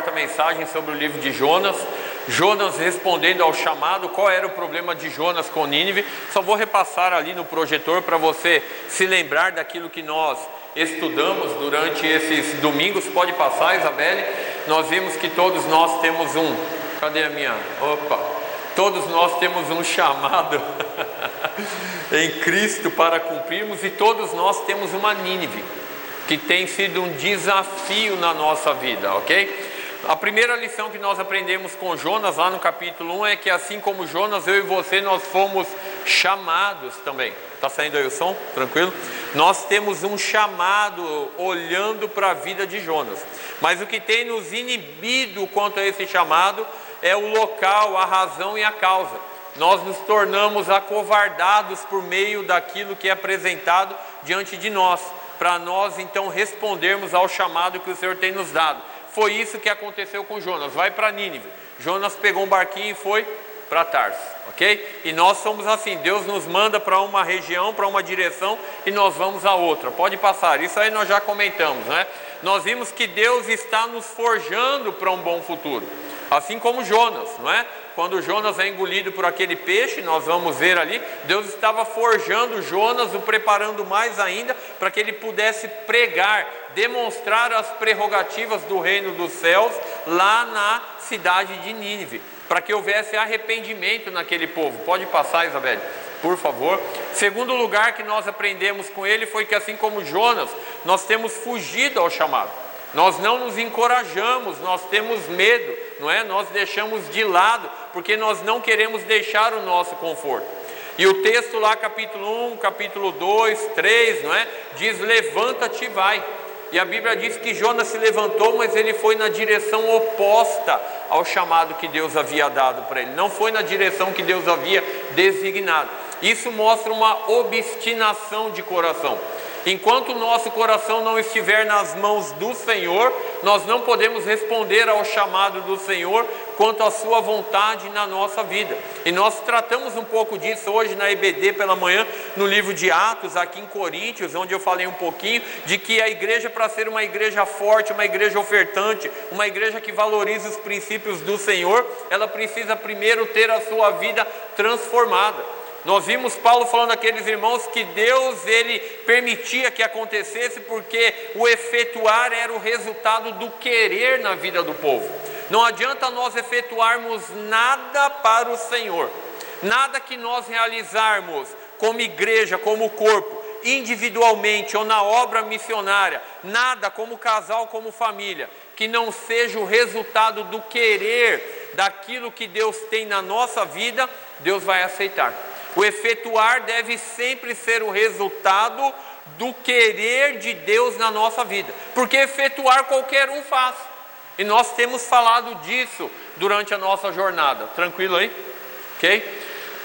quarta mensagem sobre o livro de Jonas. Jonas respondendo ao chamado. Qual era o problema de Jonas com Nínive? Só vou repassar ali no projetor para você se lembrar daquilo que nós estudamos durante esses domingos. Pode passar, Isabelle. Nós vimos que todos nós temos um... Cadê a minha? Opa! Todos nós temos um chamado em Cristo para cumprirmos, e todos nós temos uma Nínive que tem sido um desafio na nossa vida, ok? A primeira lição que nós aprendemos com Jonas lá no capítulo 1 é que assim como Jonas, eu e você, nós fomos chamados também. Está saindo aí o som? Tranquilo? Nós temos um chamado olhando para a vida de Jonas, mas o que tem nos inibido quanto a esse chamado é o local, a razão e a causa. Nós nos tornamos acovardados por meio daquilo que é apresentado diante de nós, para nós então respondermos ao chamado que o Senhor tem nos dado. Foi isso que aconteceu com Jonas. Vai para Nínive. Jonas pegou um barquinho e foi para Tarso, ok? E nós somos assim, Deus nos manda para uma região, para uma direção, e nós vamos a outra. Pode passar, isso aí nós já comentamos, né? Nós vimos que Deus está nos forjando para um bom futuro, assim como Jonas, não é? Quando Jonas é engolido por aquele peixe, nós vamos ver ali, Deus estava forjando Jonas, o preparando mais ainda, para que ele pudesse pregar, demonstrar as prerrogativas do reino dos céus, lá na cidade de Nínive, para que houvesse arrependimento naquele povo. Pode passar, Isabelle, por favor. Segundo lugar que nós aprendemos com ele foi que assim como Jonas, nós temos fugido ao chamado. Nós não nos encorajamos, nós temos medo, não é? Nós deixamos de lado, porque nós não queremos deixar o nosso conforto. E o texto lá, capítulo 1, capítulo 2, 3, não é? Diz, levanta-te e vai. E a Bíblia diz que Jonas se levantou, mas ele foi na direção oposta ao chamado que Deus havia dado para ele. Não foi na direção que Deus havia designado. Isso mostra uma obstinação de coração. Enquanto o nosso coração não estiver nas mãos do Senhor, nós não podemos responder ao chamado do Senhor quanto à sua vontade na nossa vida. E nós tratamos um pouco disso hoje na EBD pela manhã, no livro de Atos, aqui em Coríntios, onde eu falei um pouquinho de que a igreja, para ser uma igreja forte, uma igreja ofertante, uma igreja que valoriza os princípios do Senhor, ela precisa primeiro ter a sua vida transformada. Nós vimos Paulo falando àqueles irmãos que Deus, ele permitia que acontecesse porque o efetuar era o resultado do querer na vida do povo. Não adianta nós efetuarmos nada para o Senhor, nada que nós realizarmos como igreja, como corpo, individualmente ou na obra missionária, nada como casal, como família, que não seja o resultado do querer daquilo que Deus tem na nossa vida, Deus vai aceitar. O efetuar deve sempre ser o resultado do querer de Deus na nossa vida, porque efetuar qualquer um faz, e nós temos falado disso durante a nossa jornada. Tranquilo aí? Ok?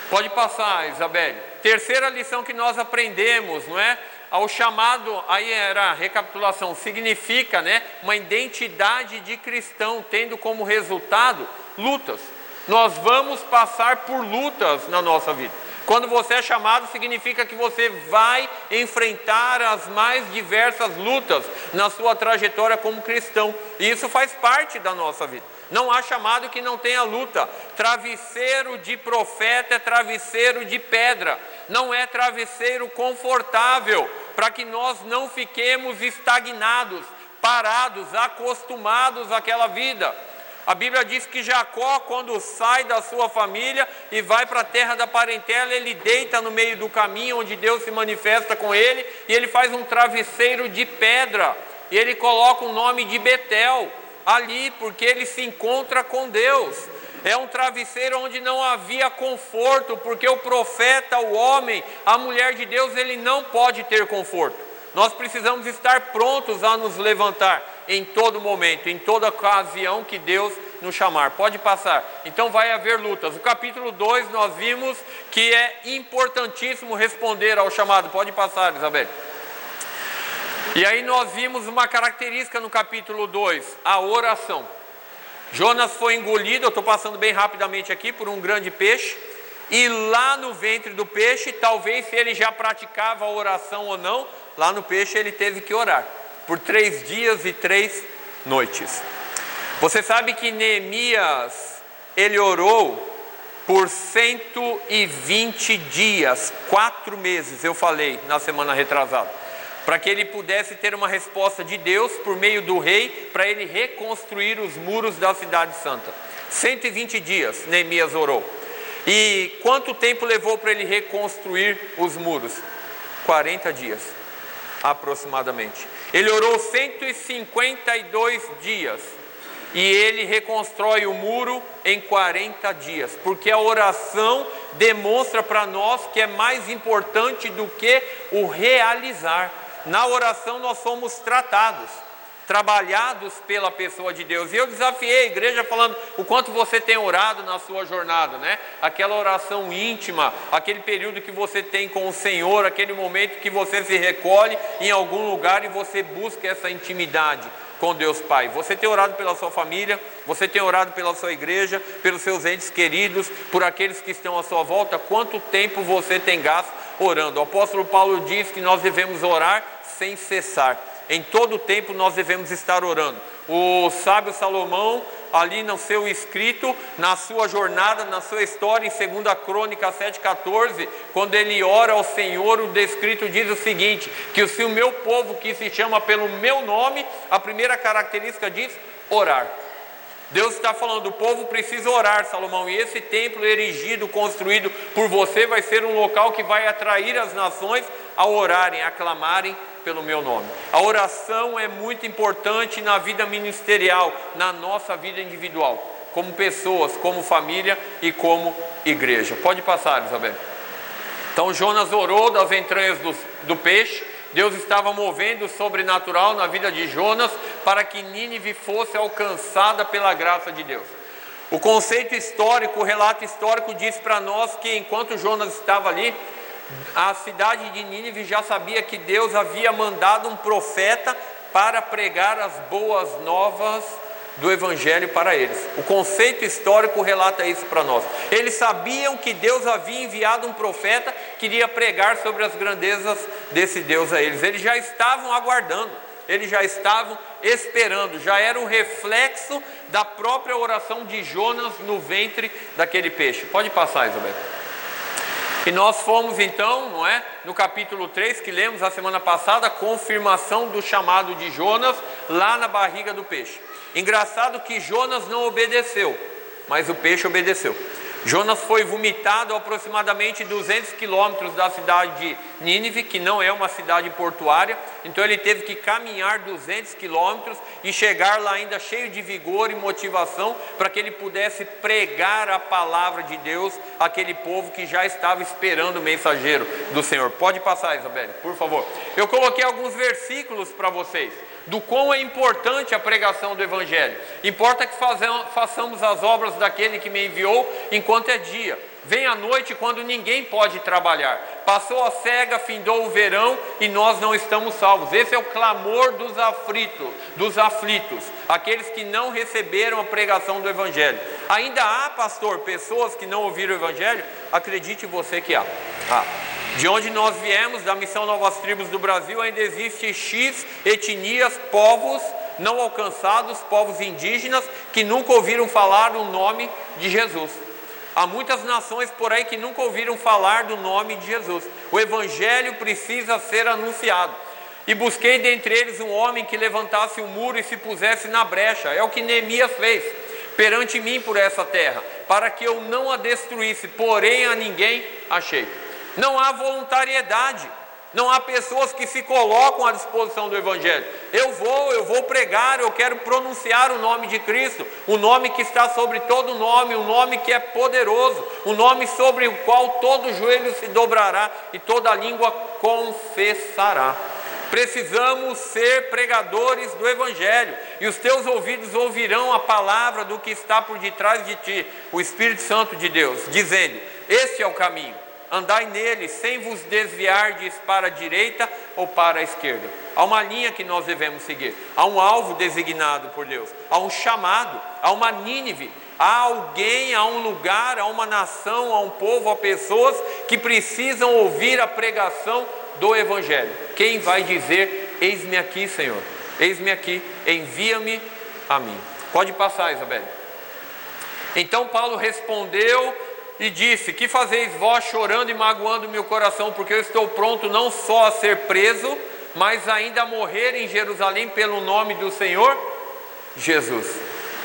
Pode passar, Isabelle. Terceira lição que nós aprendemos, não é? Ao chamado, aí era a recapitulação, significa, né, uma identidade de cristão, tendo como resultado lutas. Nós vamos passar por lutas na nossa vida. Quando você é chamado, significa que você vai enfrentar as mais diversas lutas na sua trajetória como cristão. E isso faz parte da nossa vida. Não há chamado que não tenha luta. Travesseiro de profeta é travesseiro de pedra. Não é travesseiro confortável, para que nós não fiquemos estagnados, parados, acostumados àquela vida. A Bíblia diz que Jacó, quando sai da sua família e vai para a terra da parentela, ele deita no meio do caminho onde Deus se manifesta com ele, e ele faz um travesseiro de pedra, e ele coloca o nome de Betel ali, porque ele se encontra com Deus. É um travesseiro onde não havia conforto, porque o profeta, o homem, a mulher de Deus, ele não pode ter conforto. Nós precisamos estar prontos a nos levantar em todo momento, em toda ocasião que Deus nos chamar. Pode passar. Então vai haver lutas. No capítulo 2 nós vimos que é importantíssimo responder ao chamado. Pode passar, Isabel. E aí nós vimos uma característica no capítulo 2, a oração. Jonas foi engolido, eu estou passando bem rapidamente aqui, por um grande peixe. E lá no ventre do peixe, talvez se ele já praticava a oração ou não, lá no peixe ele teve que orar por 3 dias e 3 noites. Você sabe que Neemias, ele orou por 120 dias, 4 meses, eu falei na semana retrasada, para que ele pudesse ter uma resposta de Deus por meio do rei, para ele reconstruir os muros da cidade santa. 120 dias Neemias orou. E quanto tempo levou para ele reconstruir os muros? 40 dias, aproximadamente. Ele orou 152 dias. E ele reconstrói o muro em 40 dias, porque a oração demonstra para nós que é mais importante do que o realizar. Na oração nós somos tratados, trabalhados pela pessoa de Deus. E eu desafiei a igreja falando o quanto você tem orado na sua jornada, né? Aquela oração íntima, aquele período que você tem com o Senhor, aquele momento que você se recolhe em algum lugar e você busca essa intimidade com Deus Pai. Você tem orado pela sua família, você tem orado pela sua igreja, pelos seus entes queridos, por aqueles que estão à sua volta. Quanto tempo você tem gasto orando? O apóstolo Paulo diz que nós devemos orar sem cessar. Em todo tempo nós devemos estar orando. O sábio Salomão, ali no seu escrito, na sua jornada, na sua história, em 2 Crônicas 7,14, quando ele ora ao Senhor, o descrito diz o seguinte, que se o meu povo que se chama pelo meu nome, a primeira característica diz orar. Deus está falando, o povo precisa orar, Salomão, e esse templo erigido, construído por você, vai ser um local que vai atrair as nações a orarem, a clamarem pelo meu nome. A oração é muito importante na vida ministerial, na nossa vida individual, como pessoas, como família e como igreja. Pode passar, Isabel. Então Jonas orou das entranhas do peixe. Deus estava movendo o sobrenatural na vida de Jonas para que Nínive fosse alcançada pela graça de Deus. O conceito histórico, o relato histórico diz para nós que enquanto Jonas estava ali, a cidade de Nínive já sabia que Deus havia mandado um profeta para pregar as boas novas do Evangelho para eles. O conceito histórico relata isso para nós. Eles sabiam que Deus havia enviado um profeta que iria pregar sobre as grandezas desse Deus a eles. Eles já estavam aguardando, eles já estavam esperando, já era um reflexo da própria oração de Jonas no ventre daquele peixe. Pode passar, Isabel. E nós fomos então, não é? No capítulo 3, que lemos a semana passada, a confirmação do chamado de Jonas lá na barriga do peixe. Engraçado que Jonas não obedeceu, mas o peixe obedeceu. Jonas foi vomitado a aproximadamente 200 quilômetros da cidade de Nínive, que não é uma cidade portuária. Então ele teve que caminhar 200 quilômetros e chegar lá ainda cheio de vigor e motivação para que ele pudesse pregar a palavra de Deus àquele povo que já estava esperando o mensageiro do Senhor. Pode passar, Isabel, por favor. Eu coloquei alguns versículos para vocês do quão é importante a pregação do Evangelho. Importa que façamos as obras daquele que me enviou enquanto é dia. Vem a noite quando ninguém pode trabalhar. Passou a cega, findou o verão e nós não estamos salvos. Esse é o clamor dos aflitos, aqueles que não receberam a pregação do Evangelho. Ainda há, pastor, pessoas que não ouviram o Evangelho? Acredite você que há. De onde nós viemos, da Missão Novas Tribos do Brasil, ainda existe X etnias, povos não alcançados, povos indígenas, que nunca ouviram falar do nome de Jesus. Há muitas nações por aí que nunca ouviram falar do nome de Jesus. O Evangelho precisa ser anunciado. E busquei dentre eles um homem que levantasse o muro e se pusesse na brecha. É o que Neemias fez perante mim por essa terra, para que eu não a destruísse, porém a ninguém achei. Não há voluntariedade, não há pessoas que se colocam à disposição do Evangelho. Eu vou pregar, eu quero pronunciar o nome de Cristo, o nome que está sobre todo nome, o nome que é poderoso, o nome sobre o qual todo joelho se dobrará e toda língua confessará. Precisamos ser pregadores do Evangelho, e os teus ouvidos ouvirão a palavra do que está por detrás de ti, o Espírito Santo de Deus, dizendo: este é o caminho. Andai nele, sem vos desviardes para a direita ou para a esquerda. Há uma linha que nós devemos seguir. Há um alvo designado por Deus. Há um chamado. Há uma Nínive. Há alguém, há um lugar, há uma nação, há um povo, há pessoas que precisam ouvir a pregação do Evangelho. Quem vai dizer: eis-me aqui, Senhor? Eis-me aqui, envia-me a mim. Pode passar, Isabel. Então Paulo respondeu e disse: que fazeis vós chorando e magoando meu coração, porque eu estou pronto não só a ser preso, mas ainda a morrer em Jerusalém pelo nome do Senhor Jesus.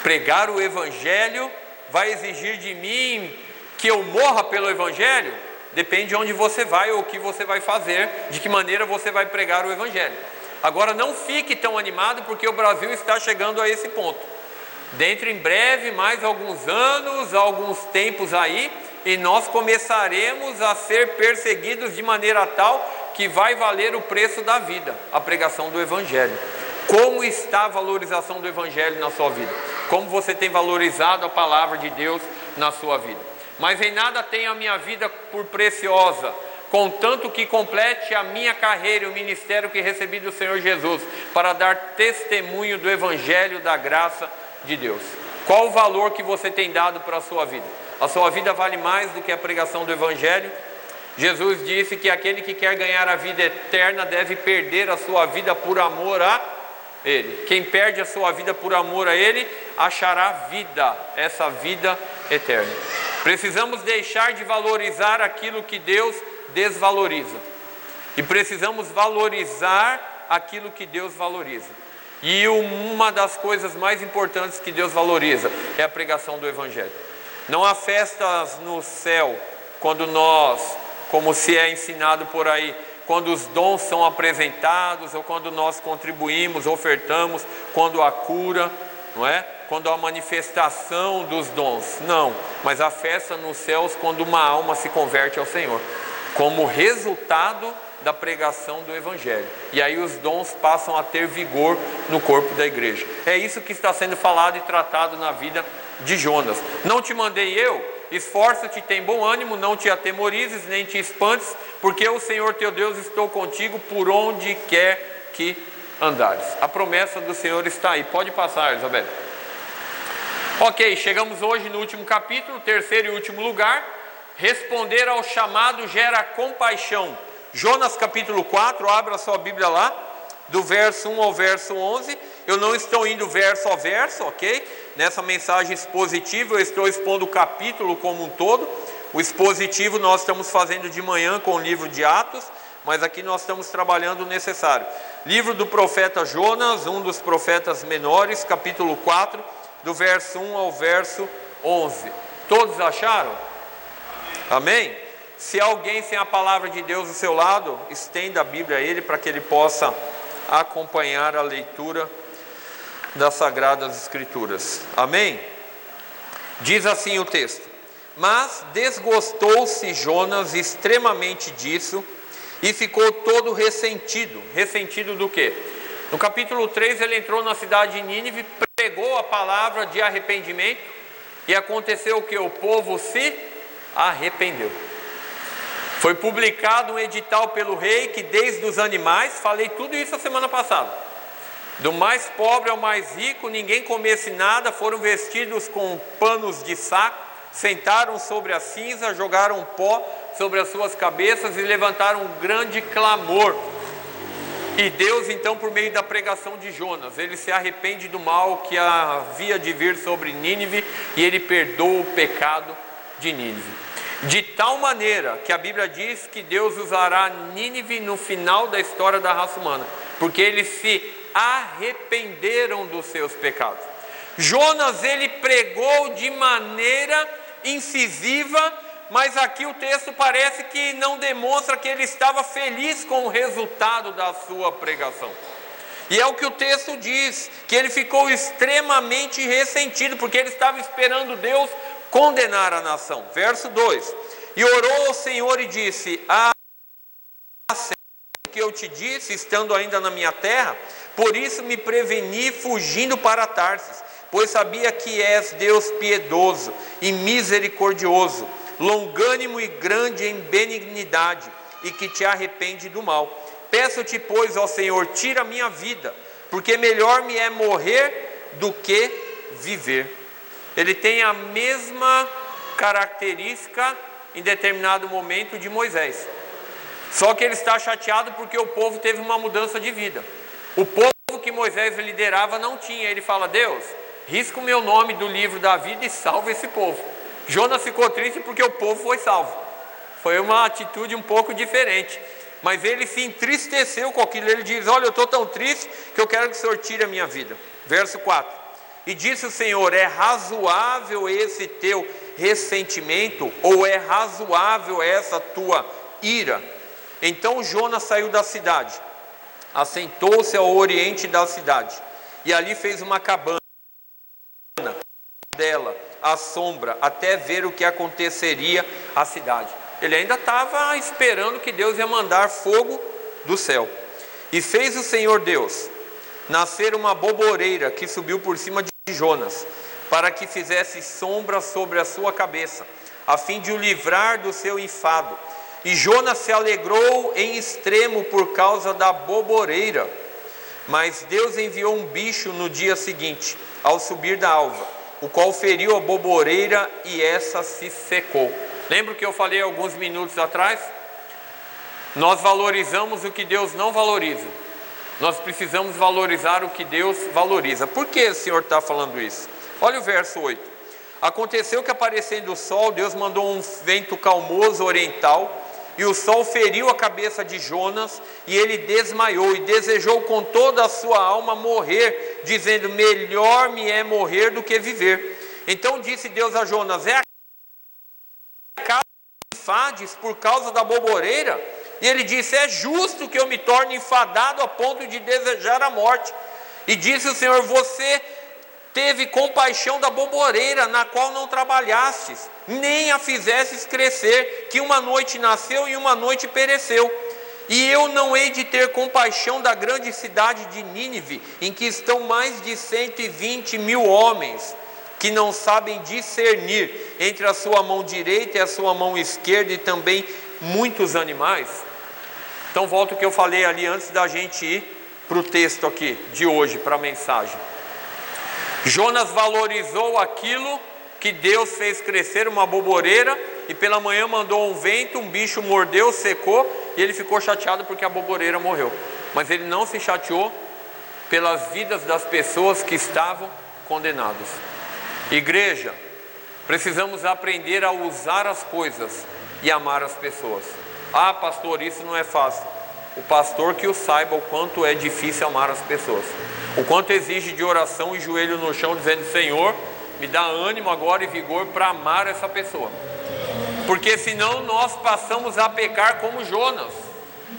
Pregar o Evangelho vai exigir de mim que eu morra pelo Evangelho? Depende de onde você vai ou o que você vai fazer, de que maneira você vai pregar o Evangelho. Agora não fique tão animado, porque o Brasil está chegando a esse ponto. Dentro em breve, mais alguns anos, alguns tempos aí, e nós começaremos a ser perseguidos de maneira tal que vai valer o preço da vida, a pregação do Evangelho. Como está a valorização do Evangelho na sua vida? Como você tem valorizado a palavra de Deus na sua vida? Mas em nada tenho a minha vida por preciosa, contanto que complete a minha carreira e o ministério que recebi do Senhor Jesus, para dar testemunho do Evangelho da graça de Deus. Qual o valor que você tem dado para a sua vida? A sua vida vale mais do que a pregação do Evangelho? Jesus disse que aquele que quer ganhar a vida eterna deve perder a sua vida por amor a Ele. Quem perde a sua vida por amor a Ele, achará vida, essa vida eterna. Precisamos deixar de valorizar aquilo que Deus desvaloriza, e precisamos valorizar aquilo que Deus valoriza. E uma das coisas mais importantes que Deus valoriza é a pregação do Evangelho. Não há festas no céu quando nós, como se é ensinado por aí, quando os dons são apresentados, ou quando nós contribuímos, ofertamos, quando há cura, não é? Quando há manifestação dos dons. Não, mas há festa nos céus quando uma alma se converte ao Senhor, como resultado da pregação do Evangelho. E aí os dons passam a ter vigor no corpo da igreja. É isso que está sendo falado e tratado na vida de Jonas. Não te mandei eu? Esforça-te, tem bom ânimo, não te atemorizes, nem te espantes, porque o Senhor teu Deus estou contigo por onde quer que andares. A promessa do Senhor está aí. Pode passar, Isabel. Ok, chegamos hoje no último capítulo, terceiro e último lugar. Responder ao chamado gera compaixão. Jonas capítulo 4, abra sua Bíblia lá, do verso 1 ao verso 11. Eu não estou indo verso a verso, ok? Nessa mensagem expositiva eu estou expondo o capítulo como um todo. O expositivo nós estamos fazendo de manhã com o livro de Atos, mas aqui nós estamos trabalhando o necessário. Livro do profeta Jonas, um dos profetas menores, capítulo 4, do verso 1 ao verso 11. Todos acharam? Amém? Se alguém sem a palavra de Deus do seu lado, estenda a Bíblia a ele para que ele possa acompanhar a leitura das Sagradas Escrituras. Amém? Diz assim o texto: mas desgostou-se Jonas extremamente disso e ficou todo ressentido. Ressentido do quê? No capítulo 3 ele entrou na cidade de Nínive, pregou a palavra de arrependimento, e aconteceu o que? O povo se arrependeu. Foi publicado um edital pelo rei que desde os animais, falei tudo isso a semana passada, do mais pobre ao mais rico, ninguém comesse nada, foram vestidos com panos de saco, sentaram sobre a cinza, jogaram pó sobre as suas cabeças e levantaram um grande clamor. E Deus então, por meio da pregação de Jonas, ele se arrepende do mal que havia de vir sobre Nínive, e ele perdoa o pecado de Nínive. De tal maneira que a Bíblia diz que Deus usará Nínive no final da história da raça humana, porque eles se arrependeram dos seus pecados. Jonas, ele pregou de maneira incisiva, mas aqui o texto parece que não demonstra que ele estava feliz com o resultado da sua pregação. E é o que o texto diz, que ele ficou extremamente ressentido, porque ele estava esperando Deus condenar a nação. Verso 2: e orou ao Senhor e disse: Senhor, que eu te disse, estando ainda na minha terra, por isso me preveni fugindo para Tarsis, pois sabia que és Deus piedoso e misericordioso, longânimo e grande em benignidade, e que te arrepende do mal. Peço-te, pois, ao Senhor, tira a minha vida, porque melhor me é morrer do que viver. Ele tem a mesma característica em determinado momento de Moisés, só que ele está chateado porque o povo teve uma mudança de vida. O povo que Moisés liderava não tinha. Ele fala: Deus, risca o meu nome do livro da vida e salva esse povo. Jonas ficou triste porque o povo foi salvo. Foi uma atitude um pouco diferente, mas ele se entristeceu com aquilo. Ele diz: olha, eu estou tão triste que eu quero que o Senhor tire a minha vida. Verso 4: e disse o Senhor: é razoável esse teu ressentimento, ou é razoável essa tua ira? Então Jonas saiu da cidade, assentou-se ao oriente da cidade, e ali fez uma cabana dela, à sombra, até ver o que aconteceria à cidade. Ele ainda estava esperando que Deus ia mandar fogo do céu. E fez o Senhor Deus nascer uma boboreira que subiu por cima de Jonas, para que fizesse sombra sobre a sua cabeça, a fim de o livrar do seu enfado. E Jonas se alegrou em extremo por causa da boboreira. Mas Deus enviou um bicho no dia seguinte, ao subir da alva, o qual feriu a boboreira e essa se secou. Lembra o que eu falei alguns minutos atrás? Nós valorizamos o que Deus não valoriza. Nós precisamos valorizar o que Deus valoriza. Por que o Senhor está falando isso? Olha o verso 8. Aconteceu que, aparecendo o sol, Deus mandou um vento calmoso oriental, e o sol feriu a cabeça de Jonas, e ele desmaiou, e desejou com toda a sua alma morrer, dizendo: melhor me é morrer do que viver. Então disse Deus a Jonas: é a casa de enfades por causa da boboreira? E ele disse: é justo que eu me torne enfadado a ponto de desejar a morte. E disse o Senhor: você teve compaixão da boboreira, na qual não trabalhastes, nem a fizestes crescer, que uma noite nasceu e uma noite pereceu. E eu não hei de ter compaixão da grande cidade de Nínive, em que estão mais de 120.000 homens, que não sabem discernir entre a sua mão direita e a sua mão esquerda, e também muitos animais. Então volta o que eu falei ali antes da gente ir para o texto aqui de hoje, para a mensagem. Jonas valorizou aquilo que Deus fez crescer, uma boboreira, e pela manhã mandou um vento, um bicho mordeu, secou, e ele ficou chateado porque a boboreira morreu. Mas ele não se chateou pelas vidas das pessoas que estavam condenadas. Igreja, precisamos aprender a usar as coisas e amar as pessoas. Ah, pastor, isso não é fácil. O pastor que o saiba o quanto é difícil amar as pessoas, o quanto exige de oração e joelho no chão, dizendo: Senhor, me dá ânimo agora e vigor para amar essa pessoa. Porque senão nós passamos a pecar como Jonas.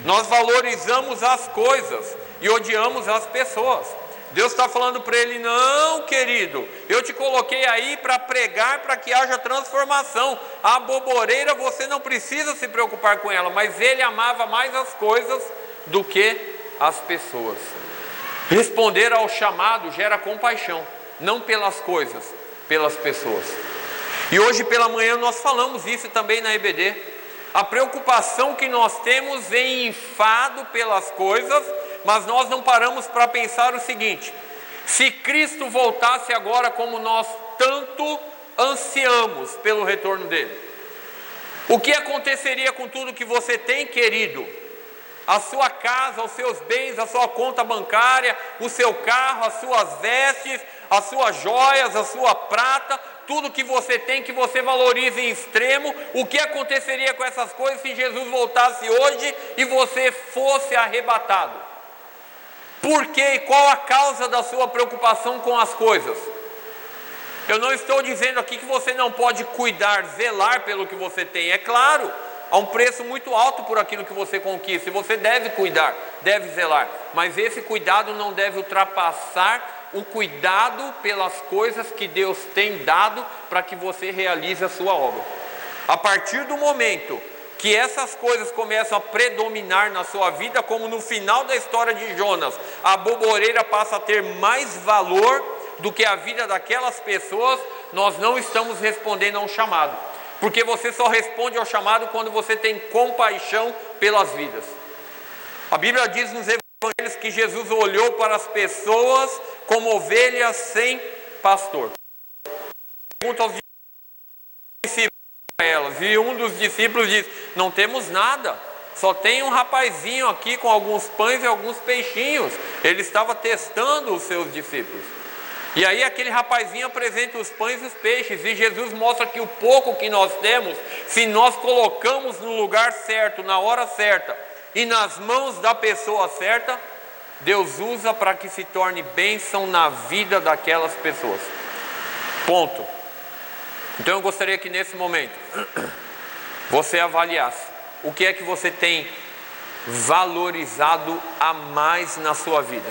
Nós valorizamos as coisas e odiamos as pessoas. Deus está falando para ele: não, querido, eu te coloquei aí para pregar, para que haja transformação. A boboreira você não precisa se preocupar com ela, mas ele amava mais as coisas do que as pessoas. Responder ao chamado gera compaixão, não pelas coisas, pelas pessoas. E hoje pela manhã nós falamos isso também na EBD. A preocupação que nós temos em enfado pelas coisas, mas nós não paramos para pensar o seguinte: se Cristo voltasse agora, como nós tanto ansiamos pelo retorno dele, o que aconteceria com tudo que você tem, querido? A sua casa, os seus bens, a sua conta bancária, o seu carro, as suas vestes, as suas joias, a sua prata, tudo que você tem, que você valoriza em extremo. O que aconteceria com essas coisas se Jesus voltasse hoje e você fosse arrebatado? Por quê? Qual a causa da sua preocupação com as coisas? Eu não estou dizendo aqui que você não pode cuidar, zelar pelo que você tem. É claro, há um preço muito alto por aquilo que você conquista, e você deve cuidar, deve zelar. Mas esse cuidado não deve ultrapassar o cuidado pelas coisas que Deus tem dado para que você realize a sua obra. A partir do momento que essas coisas começam a predominar na sua vida, como no final da história de Jonas, a boboreira passa a ter mais valor do que a vida daquelas pessoas, nós não estamos respondendo a um chamado. Porque você só responde ao chamado quando você tem compaixão pelas vidas. A Bíblia diz nos Evangelhos que Jesus olhou para as pessoas como ovelhas sem pastor. Pergunta aos discípulos a elas, e um dos discípulos diz: não temos nada, só tem um rapazinho aqui com alguns pães e alguns peixinhos. Ele estava testando os seus discípulos. E aí aquele rapazinho apresenta os pães e os peixes, e Jesus mostra que o pouco que nós temos, se nós colocamos no lugar certo, na hora certa, e nas mãos da pessoa certa, Deus usa para que se torne bênção na vida daquelas pessoas. Ponto. Então eu gostaria que nesse momento você avaliasse o que é que você tem valorizado a mais na sua vida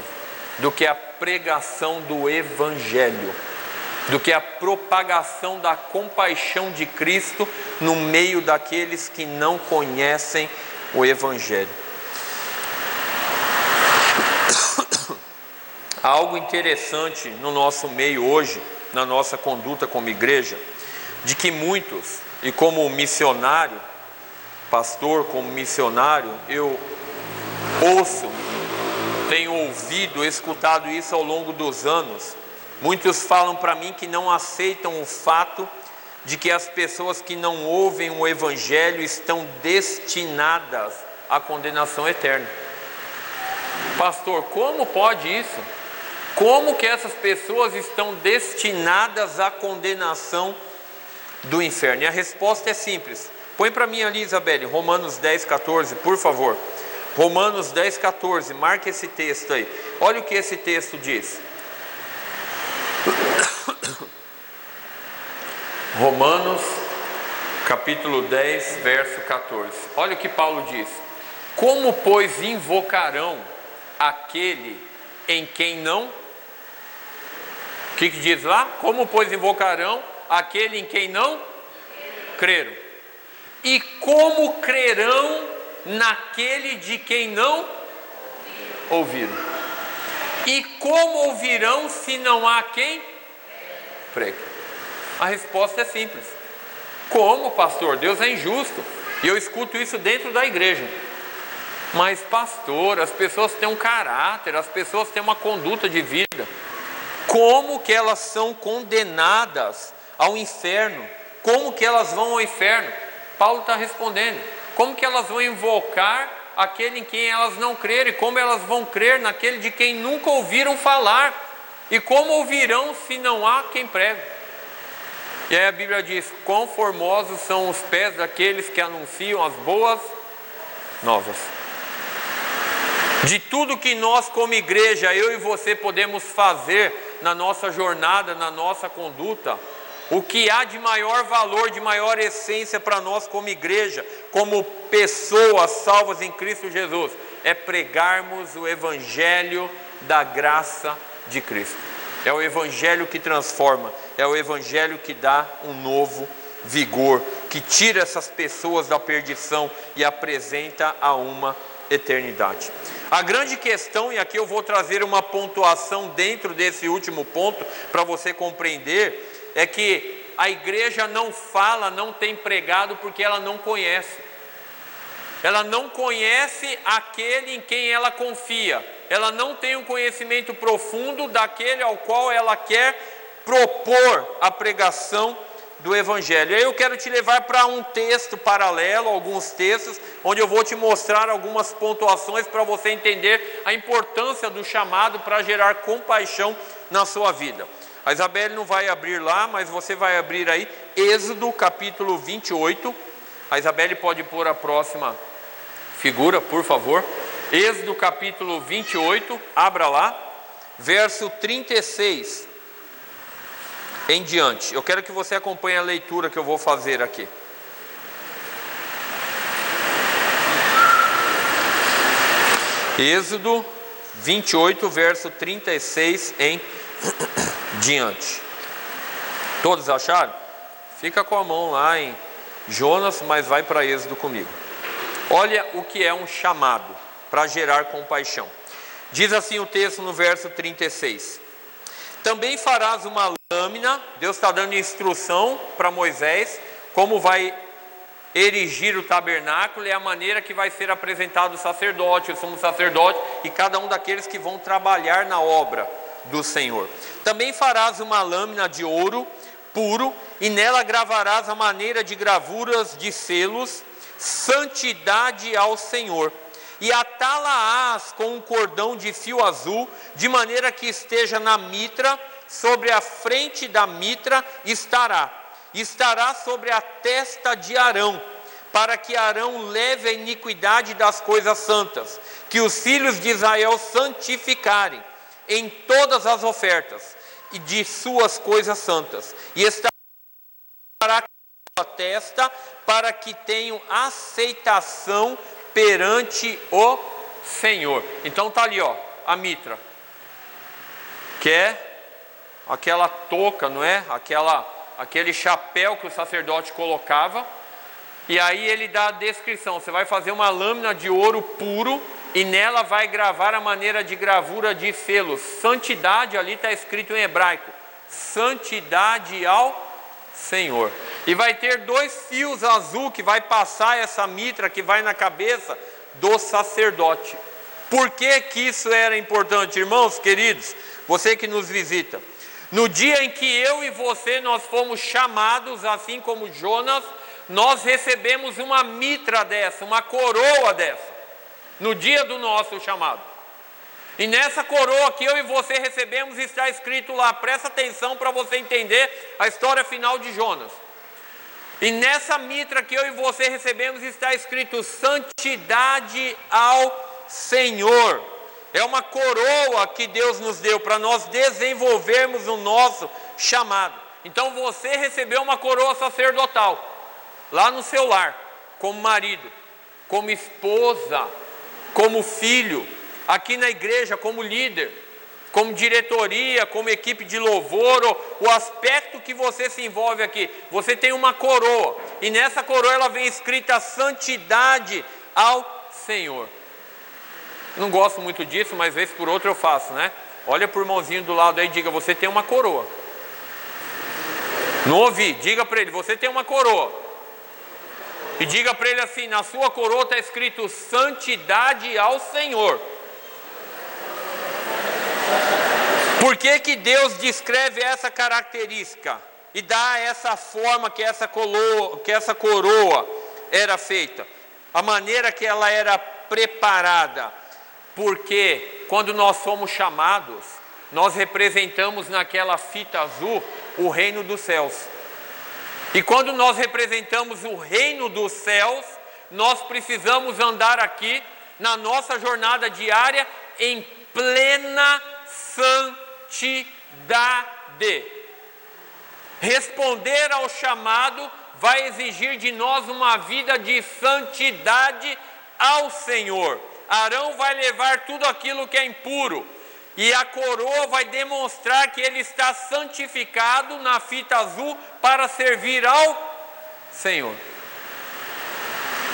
do que a pregação do Evangelho, do que a propagação da compaixão de Cristo no meio daqueles que não conhecem o Evangelho. Há algo interessante no nosso meio hoje, na nossa conduta como igreja, de que muitos, e como missionário, pastor, como missionário, eu ouço, tenho ouvido, escutado isso ao longo dos anos. Muitos falam para mim que não aceitam o fato de que as pessoas que não ouvem o Evangelho estão destinadas à condenação eterna. Pastor, como pode isso? Como que essas pessoas estão destinadas à condenação do inferno? E a resposta é simples. Põe para mim ali, Isabelle, Romanos 10, 14, por favor. Romanos 10, 14, marque esse texto aí. Olha o que esse texto diz. Romanos, capítulo 10, verso 14. Olha o que Paulo diz. Como, pois, invocarão aquele em quem não... O que diz lá? Como, pois, invocarão aquele em quem não creram? E como crerão naquele de quem não ouviram? E como ouvirão se não há quem pregue? A resposta é simples. Como, pastor? Deus é injusto. E eu escuto isso dentro da igreja. Mas, pastor, as pessoas têm um caráter, as pessoas têm uma conduta de vida. Como que elas são condenadas ao inferno? Como que elas vão ao inferno? Paulo está respondendo. Como que elas vão invocar aquele em quem elas não crerem? Como elas vão crer naquele de quem nunca ouviram falar? E como ouvirão se não há quem pregue? E aí a Bíblia diz: quão formosos são os pés daqueles que anunciam as boas novas. De tudo que nós como igreja, eu e você podemos fazer na nossa jornada, na nossa conduta, o que há de maior valor, de maior essência para nós como igreja, como pessoas salvas em Cristo Jesus, é pregarmos o Evangelho da graça de Cristo. É o Evangelho que transforma, é o Evangelho que dá um novo vigor, que tira essas pessoas da perdição e apresenta a uma eternidade. A grande questão, e aqui eu vou trazer uma pontuação dentro desse último ponto para você compreender, é que a igreja não fala, não tem pregado porque ela não conhece. Ela não conhece aquele em quem ela confia. Ela não tem um conhecimento profundo daquele ao qual ela quer propor a pregação do Evangelho. Aí eu quero te levar para um texto paralelo, alguns textos, onde eu vou te mostrar algumas pontuações para você entender a importância do chamado para gerar compaixão na sua vida. A Isabelle não vai abrir lá, mas você vai abrir aí, Êxodo capítulo 28. A Isabelle pode pôr a próxima figura, por favor. Êxodo capítulo 28, abra lá, verso 36 em diante. Eu quero que você acompanhe a leitura que eu vou fazer aqui. Êxodo 28, verso 36 em diante. Todos acharam? Fica com a mão lá em Jonas, mas vai para Êxodo comigo. Olha o que é um chamado para gerar compaixão. Diz assim o texto no verso 36. Também farás uma lâmina. Deus está dando instrução para Moisés como vai erigir o tabernáculo e a maneira que vai ser apresentado o sacerdote, o sumo sacerdote e cada um daqueles que vão trabalhar na obra do Senhor. Também farás uma lâmina de ouro puro e nela gravarás a maneira de gravuras de selos, santidade ao Senhor. E atá-la-ás com um cordão de fio azul, de maneira que esteja na mitra sobre a frente da mitra estará sobre a testa de Arão, para que Arão leve a iniquidade das coisas santas, que os filhos de Israel santificarem em todas as ofertas e de suas coisas santas, e estará a testa para que tenham aceitação perante o Senhor. Então está ali, ó, a mitra, que é aquela touca, não é? Aquele chapéu que o sacerdote colocava. E aí ele dá a descrição: você vai fazer uma lâmina de ouro puro e nela vai gravar a maneira de gravura de selos. Santidade, ali está escrito em hebraico, santidade ao Senhor. E vai ter 2 fios azul que vai passar essa mitra que vai na cabeça do sacerdote. Por que que isso era importante, irmãos queridos? Você que nos visita, no dia em que eu e você nós fomos chamados, assim como Jonas, nós recebemos uma mitra dessa, uma coroa dessa, no dia do nosso chamado. E nessa coroa que eu e você recebemos está escrito lá, presta atenção para você entender a história final de Jonas. E nessa mitra que eu e você recebemos está escrito santidade ao Senhor. É uma coroa que Deus nos deu para nós desenvolvermos o nosso chamado. Então você recebeu uma coroa sacerdotal lá no seu lar, como marido, como esposa, como filho, aqui na igreja como líder, como diretoria, como equipe de louvor, o aspecto que você se envolve aqui, você tem uma coroa, e nessa coroa ela vem escrita santidade ao Senhor. Não gosto muito disso, mas vez por outra eu faço, né? Olha para o irmãozinho do lado aí e diga: você tem uma coroa. Não ouvi, diga para ele: você tem uma coroa. E diga para ele assim: na sua coroa está escrito santidade ao Senhor. Por que que Deus descreve essa característica e dá essa forma que essa coroa era feita? A maneira que ela era preparada. Porque quando nós somos chamados, nós representamos naquela fita azul o reino dos céus. E quando nós representamos o reino dos céus, nós precisamos andar aqui na nossa jornada diária em plena santidade. Responder ao chamado vai exigir de nós uma vida de santidade ao Senhor. Arão vai levar tudo aquilo que é impuro, e a coroa vai demonstrar que ele está santificado na fita azul para servir ao Senhor.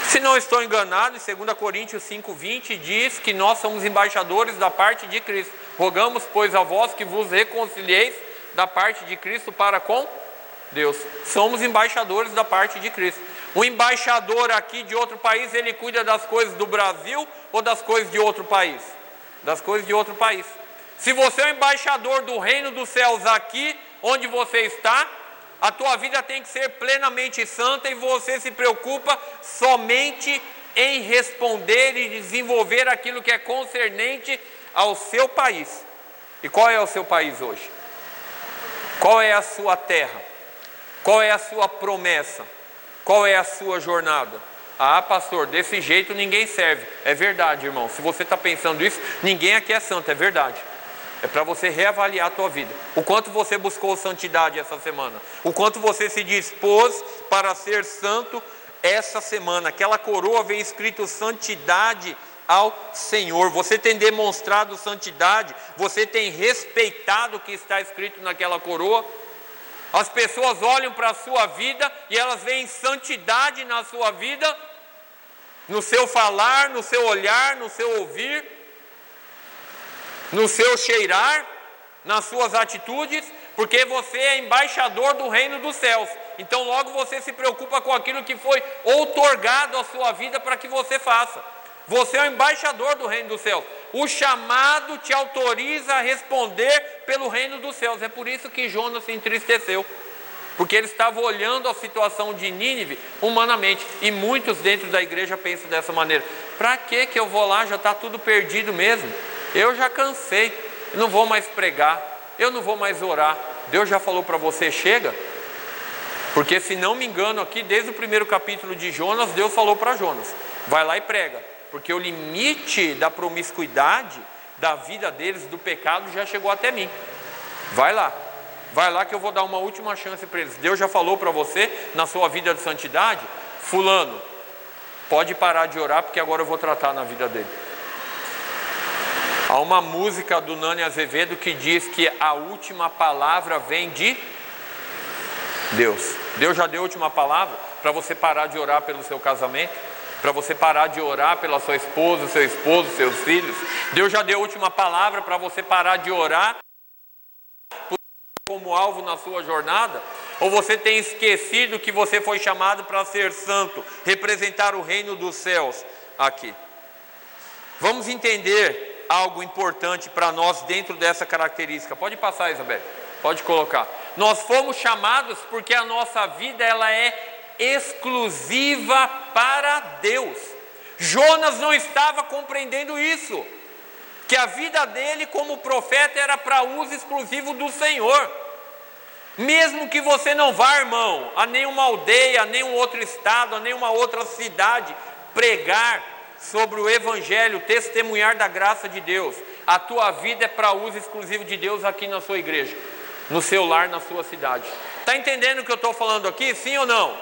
Se não estou enganado, em 2 Coríntios 5:20 diz que nós somos embaixadores da parte de Cristo. Rogamos, pois, a vós que vos reconcilieis da parte de Cristo para com Deus. Somos embaixadores da parte de Cristo. O embaixador aqui de outro país, ele cuida das coisas do Brasil ou das coisas de outro país? Das coisas de outro país. Se você é o embaixador do reino dos céus aqui, onde você está, a tua vida tem que ser plenamente santa, e você se preocupa somente em responder e desenvolver aquilo que é concernente ao seu país. E qual é o seu país hoje? Qual é a sua terra? Qual é a sua promessa? Qual é a sua jornada? Ah, pastor, desse jeito ninguém serve. É verdade, irmão. Se você está pensando isso, ninguém aqui é santo, é verdade. É para você reavaliar a tua vida. O quanto você buscou santidade essa semana. O quanto você se dispôs para ser santo essa semana. Aquela coroa vem escrito santidade ao Senhor. Você tem demonstrado santidade. Você tem respeitado o que está escrito naquela coroa. As pessoas olham para a sua vida e elas veem santidade na sua vida, no seu falar, no seu olhar, no seu ouvir, no seu cheirar, nas suas atitudes, porque você é embaixador do reino dos céus. Então logo você se preocupa com aquilo que foi outorgado à sua vida para que você faça. Você é o embaixador do reino dos céus. O chamado te autoriza a responder pelo reino dos céus. É por isso que Jonas se entristeceu, porque ele estava olhando a situação de Nínive humanamente. E muitos dentro da igreja pensam dessa maneira: para que eu vou lá? Já está tudo perdido mesmo. Eu já cansei, não vou mais pregar. eu não vou mais orar. Deus já falou para você, chega? Porque se não me engano aqui, desde o primeiro capítulo de Jonas, Deus falou para Jonas, vai lá e prega, porque o limite da promiscuidade, da vida deles, do pecado, já chegou até mim. Vai lá que eu vou dar uma última chance para eles. Deus já falou para você, na sua vida de santidade, fulano, pode parar de orar, porque agora eu vou tratar na vida dele. Há uma música do Nani Azevedo que diz que a última palavra vem de Deus. Deus já deu a última palavra para você parar de orar pelo seu casamento, para você parar de orar pela sua esposa, seu esposo, seus filhos. Deus já deu a última palavra para você parar de orar como alvo na sua jornada. Ou você tem esquecido que você foi chamado para ser santo, representar o reino dos céus aqui? Vamos entender algo importante para nós dentro dessa característica. Pode passar, Isabel, pode colocar. Nós fomos chamados porque a nossa vida ela é exclusiva para Deus. Jonas não estava compreendendo isso, que a vida dele como profeta era para uso exclusivo do Senhor. Mesmo que você não vá, irmão, a nenhuma aldeia, a nenhum outro estado, a nenhuma outra cidade pregar sobre o Evangelho, testemunhar da graça de Deus, a tua vida é para uso exclusivo de Deus aqui na sua igreja, no seu lar, na sua cidade. Está entendendo o que eu estou falando aqui? Sim ou não?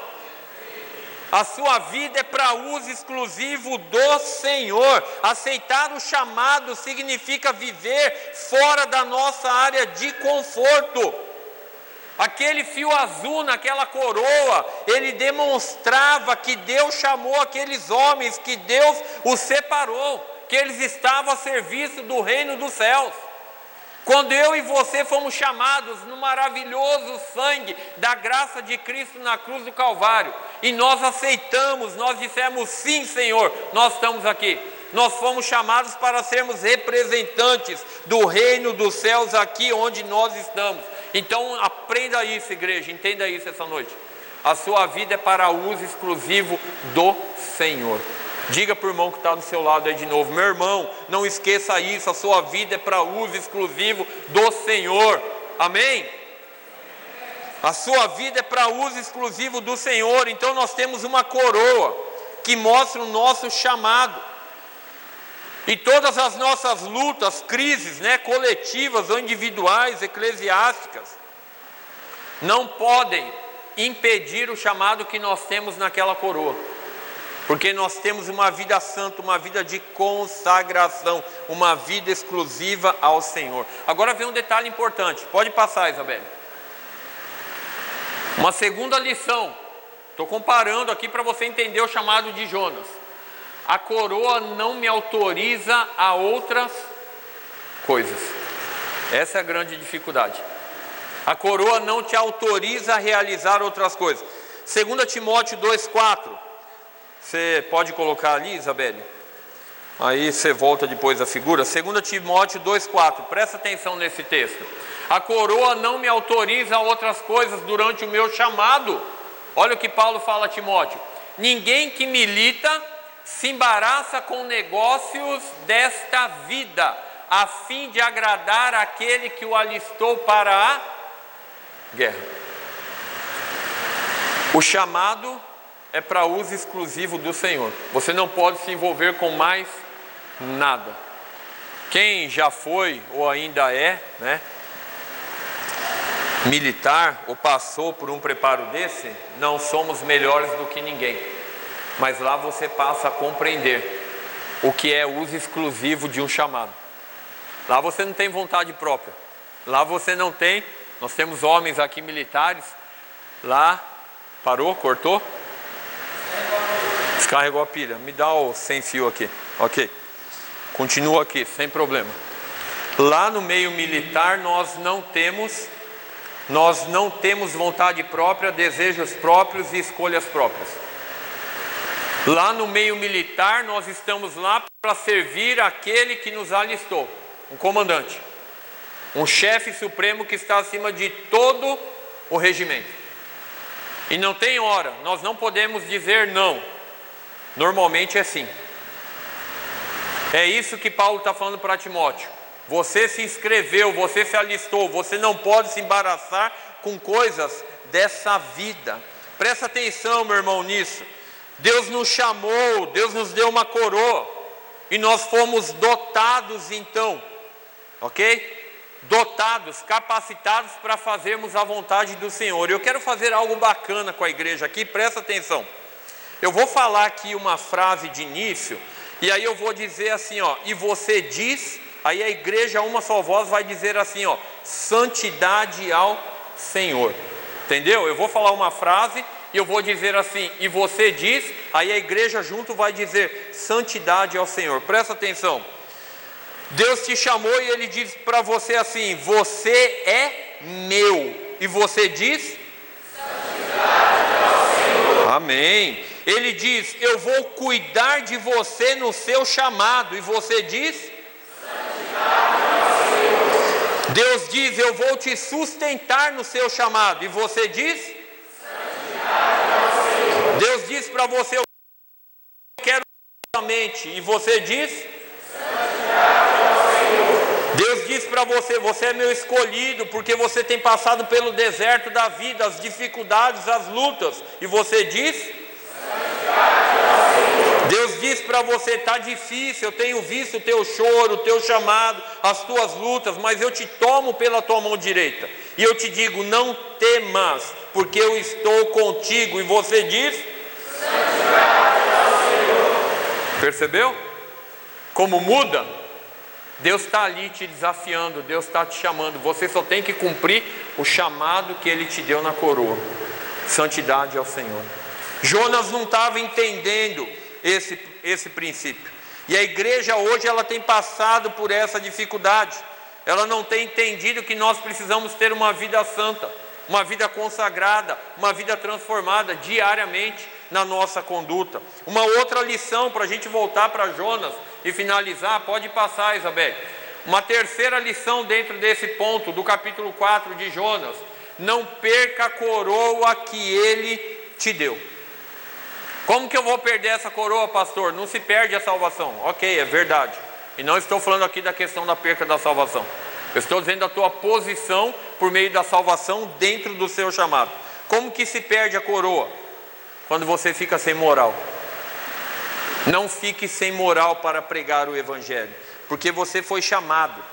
A sua vida é para uso exclusivo do Senhor. Aceitar o chamado significa viver fora da nossa área de conforto. Aquele fio azul naquela coroa, ele demonstrava que Deus chamou aqueles homens, que Deus os separou, que eles estavam a serviço do reino dos céus. Quando eu e você fomos chamados no maravilhoso sangue da graça de Cristo na cruz do Calvário, e nós aceitamos, nós dissemos sim, Senhor, nós estamos aqui. Nós fomos chamados para sermos representantes do reino dos céus aqui onde nós estamos. Então aprenda isso, igreja, entenda isso essa noite. A sua vida é para uso exclusivo do Senhor. Diga para o irmão que está do seu lado aí de novo, meu irmão, não esqueça isso, a sua vida é para uso exclusivo do Senhor. Amém? A sua vida é para uso exclusivo do Senhor. Então nós temos uma coroa que mostra o nosso chamado. E todas as nossas lutas, crises, coletivas ou individuais, eclesiásticas, não podem impedir o chamado que nós temos naquela coroa. Porque nós temos uma vida santa, uma vida de consagração, uma vida exclusiva ao Senhor. Agora vem um detalhe importante, pode passar, Isabel. Uma segunda lição, estou comparando aqui para você entender o chamado de Jonas. A coroa não me autoriza a outras coisas. Essa é a grande dificuldade. A coroa não te autoriza a realizar outras coisas. 2 Timóteo 2,4. Você pode colocar ali, Isabelle? Aí você volta depois da figura. 2 Timóteo 2,4. Presta atenção nesse texto. A coroa não me autoriza a outras coisas durante o meu chamado. Olha o que Paulo fala a Timóteo. Ninguém que milita se embaraça com negócios desta vida, a fim de agradar aquele que o alistou para a guerra. O chamado é para uso exclusivo do Senhor. Você não pode se envolver com mais nada. Quem já foi ou ainda é, militar ou passou por um preparo desse, não somos melhores do que ninguém. Mas lá você passa a compreender o que é uso exclusivo de um chamado. Lá você não tem vontade própria. Lá você não tem. Nós temos homens aqui militares. Lá, parou, cortou? Descarregou a pilha. Me dá o sem fio aqui. Ok. Continua aqui, sem problema. Lá no meio militar nós não temos vontade própria, desejos próprios e escolhas próprias. Lá no meio militar, nós estamos lá para servir aquele que nos alistou, um comandante, um chefe supremo que está acima de todo o regimento. E não tem hora, nós não podemos dizer não, normalmente é sim. É isso que Paulo está falando para Timóteo. Você se inscreveu, você se alistou, você não pode se embaraçar com coisas dessa vida. Presta atenção, meu irmão, nisso. Deus nos chamou, Deus nos deu uma coroa, e nós fomos dotados então, ok? Dotados, capacitados para fazermos a vontade do Senhor. Eu quero fazer algo bacana com a igreja aqui, presta atenção. Eu vou falar aqui uma frase de início, e aí eu vou dizer assim, ó, e você diz, aí a igreja, uma só voz, vai dizer assim, ó, santidade ao Senhor. Entendeu? Eu vou falar uma frase e eu vou dizer assim, e você diz, aí a igreja junto vai dizer santidade ao Senhor. Presta atenção. Deus te chamou e Ele diz para você assim, você é meu. E você diz? Santidade ao Senhor. Amém. Ele diz, eu vou cuidar de você no seu chamado. E você diz? Santidade ao Senhor. Deus diz, eu vou te sustentar no seu chamado. E você diz? Santidade ao Senhor. Deus diz para você, eu quero somente. E você diz? Santidade ao Senhor. Deus diz para você, você é meu escolhido, porque você tem passado pelo deserto da vida, as dificuldades, as lutas. E você diz? Santidade ao Senhor. Deus diz para você, está difícil, eu tenho visto o teu choro, o teu chamado, as tuas lutas, mas eu te tomo pela tua mão direita, e eu te digo, não temas, porque eu estou contigo, e você diz? Santidade ao Senhor. Percebeu? Como muda? Deus está ali te desafiando, Deus está te chamando, você só tem que cumprir o chamado que Ele te deu na coroa. Santidade ao Senhor. Jonas não estava entendendo esse princípio, e a igreja hoje ela tem passado por essa dificuldade. Ela não tem entendido que nós precisamos ter uma vida santa, uma vida consagrada, uma vida transformada diariamente na nossa conduta. Uma outra lição para a gente voltar para Jonas e finalizar, pode passar, Isabel. Uma terceira lição dentro desse ponto do capítulo 4 de Jonas: não perca a coroa que ele te deu. Como que eu vou perder essa coroa, pastor? Não se perde a salvação. Ok, é verdade. E não estou falando aqui da questão da perca da salvação. Eu estou dizendo da tua posição por meio da salvação dentro do seu chamado. Como que se perde a coroa? Quando você fica sem moral. Não fique sem moral para pregar o evangelho, porque você foi chamado.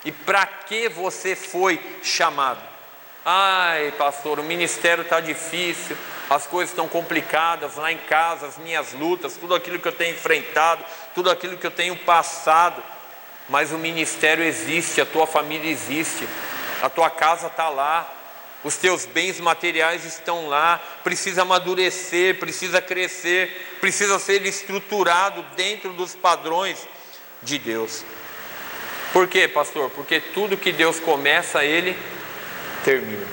E para que você foi chamado? Ai, pastor, o ministério está difícil, as coisas estão complicadas lá em casa, as minhas lutas, tudo aquilo que eu tenho enfrentado, tudo aquilo que eu tenho passado. Mas o ministério existe, a tua família existe, a tua casa está lá, os teus bens materiais estão lá. Precisa amadurecer, precisa crescer, precisa ser estruturado dentro dos padrões de Deus. Por quê, pastor? Porque tudo que Deus começa, Ele termina.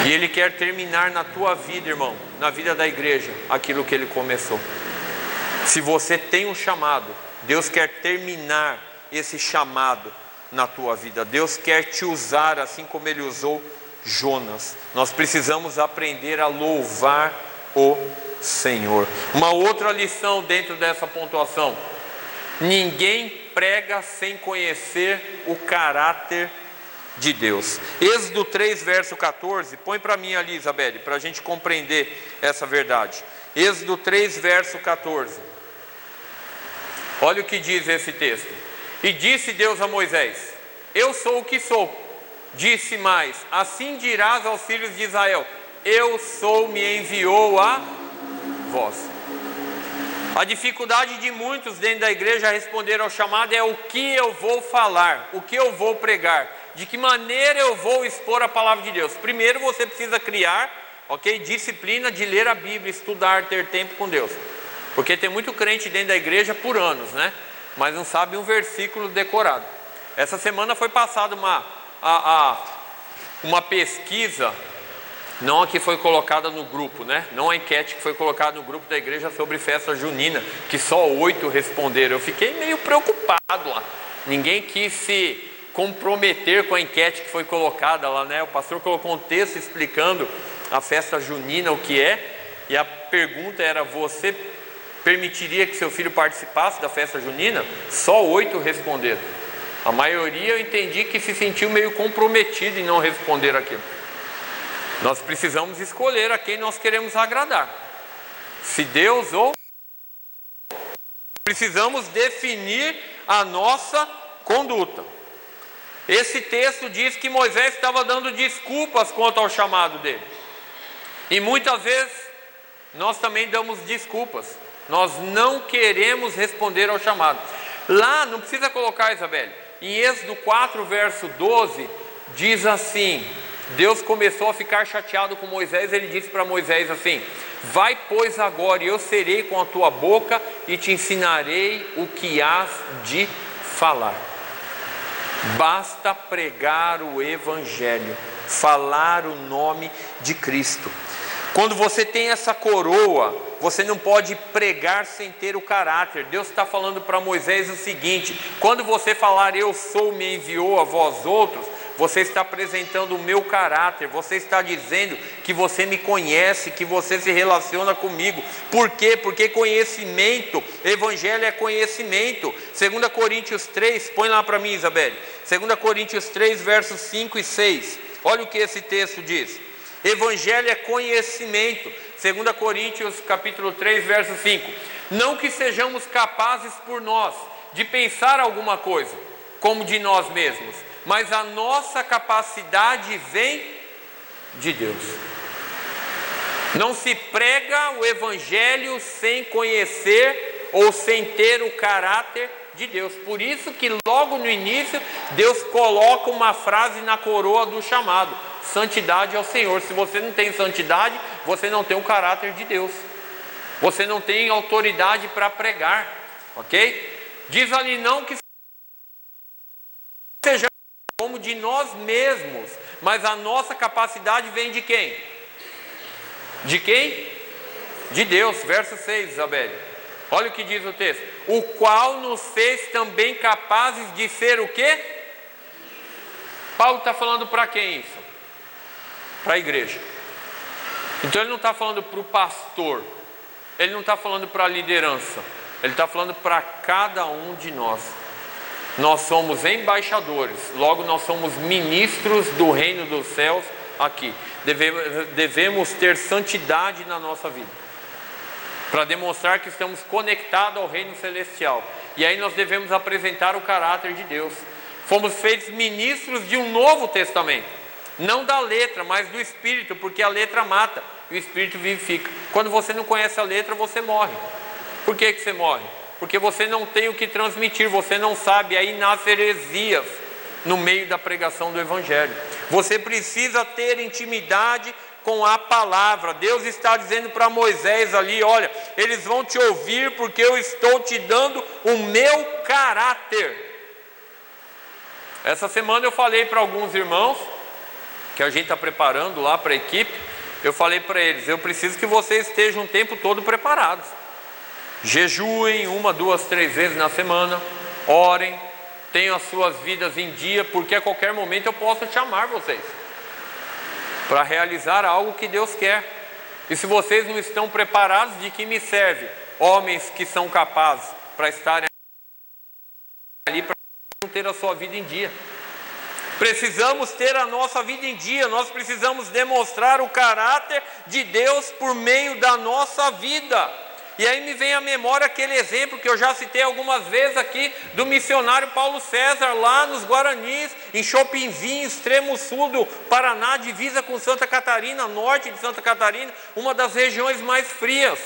E Ele quer terminar na tua vida, irmão, na vida da igreja, aquilo que Ele começou. Se você tem um chamado, Deus quer terminar esse chamado na tua vida. Deus quer te usar assim como Ele usou Jonas. Nós precisamos aprender a louvar o Senhor. Uma outra lição dentro dessa pontuação: ninguém prega sem conhecer o caráter de Deus. Êxodo 3, verso 14, põe para mim ali, Isabelle, para a gente compreender essa verdade. Êxodo 3, verso 14. Olha o que diz esse texto. E disse Deus a Moisés: eu sou o que sou. Disse mais: assim dirás aos filhos de Israel: eu sou, me enviou a vós. A dificuldade de muitos dentro da igreja a responder ao chamado é o que eu vou falar, o que eu vou pregar, de que maneira eu vou expor a palavra de Deus. Primeiro você precisa criar, ok, disciplina de ler a Bíblia, estudar, ter tempo com Deus. Porque tem muito crente dentro da igreja por anos, né? Mas não sabe um versículo decorado. Essa semana foi passada uma pesquisa, não a que foi colocada no grupo, né? Não a enquete que foi colocada no grupo da igreja sobre festa junina, que só 8 responderam. Eu fiquei meio preocupado lá. Ninguém quis se comprometer com a enquete que foi colocada lá, né? O pastor colocou um texto explicando a festa junina, o que é, e a pergunta era: você permitiria que seu filho participasse da festa junina? Só 8 responderam. A maioria eu entendi que se sentiu meio comprometido em não responder aquilo. Nós precisamos escolher a quem nós queremos agradar. Se Deus ou... Precisamos definir a nossa conduta. Esse texto diz que Moisés estava dando desculpas quanto ao chamado dele. E muitas vezes nós também damos desculpas. Nós não queremos responder ao chamado. Lá, não precisa colocar, Isabelle, em Êxodo 4, verso 12, diz assim: Deus começou a ficar chateado com Moisés. Ele disse para Moisés assim: vai, pois, agora, e eu serei com a tua boca e te ensinarei o que hás de falar. Basta pregar o Evangelho, falar o nome de Cristo. Quando você tem essa coroa, você não pode pregar sem ter o caráter. Deus está falando para Moisés o seguinte: quando você falar eu sou, me enviou a vós outros, você está apresentando o meu caráter, você está dizendo que você me conhece, que você se relaciona comigo. Por quê? Porque conhecimento, Evangelho é conhecimento. 2 Coríntios 3, põe lá para mim, Isabelle. 2 Coríntios 3, versos 5 e 6. Olha o que esse texto diz. Evangelho é conhecimento. 2 Coríntios capítulo 3, verso 5. Não que sejamos capazes por nós de pensar alguma coisa, como de nós mesmos, mas a nossa capacidade vem de Deus. Não se prega o Evangelho sem conhecer ou sem ter o caráter de Deus. Por isso que logo no início Deus coloca uma frase na coroa do chamado: santidade ao Senhor. Se você não tem santidade, você não tem o caráter de Deus. Você não tem autoridade para pregar, ok? Diz ali: não que seja como de nós mesmos, mas a nossa capacidade vem de quem? De quem? De Deus. Verso 6, Isabelle. Olha o que diz o texto: o qual nos fez também capazes de ser o quê? Paulo está falando para quem isso? Para a igreja. Então ele não está falando para o pastor, ele não está falando para a liderança, ele está falando para cada um de nós. Nós somos embaixadores, logo nós somos ministros do reino dos céus aqui. Devemos ter santidade na nossa vida, para demonstrar que estamos conectados ao reino celestial. E aí nós devemos apresentar o caráter de Deus. Fomos feitos ministros de um novo testamento, não da letra, mas do Espírito, porque a letra mata e o Espírito vivifica. Quando você não conhece a letra, você morre. Por que você morre? Porque você não tem o que transmitir, você não sabe. Aí nascem heresias no meio da pregação do Evangelho. Você precisa ter intimidade com a palavra. Deus está dizendo para Moisés ali: olha, eles vão te ouvir porque eu estou te dando o meu caráter. Essa semana eu falei para alguns irmãos que a gente está preparando lá para a equipe. Eu falei para eles: eu preciso que vocês estejam o tempo todo preparados. Jejuem 1, 2, 3 vezes na semana, orem, tenham as suas vidas em dia, porque a qualquer momento eu posso chamar vocês para realizar algo que Deus quer. E se vocês não estão preparados, de que me serve homens que são capazes para estarem ali, para não ter a sua vida em dia? Precisamos ter a nossa vida em dia. Nós precisamos demonstrar o caráter de Deus por meio da nossa vida. E aí me vem à memória aquele exemplo que eu já citei algumas vezes aqui, do missionário Paulo César, lá nos Guaranis, em Chopinzinho, extremo sul do Paraná, divisa com Santa Catarina, norte de Santa Catarina, uma das regiões mais frias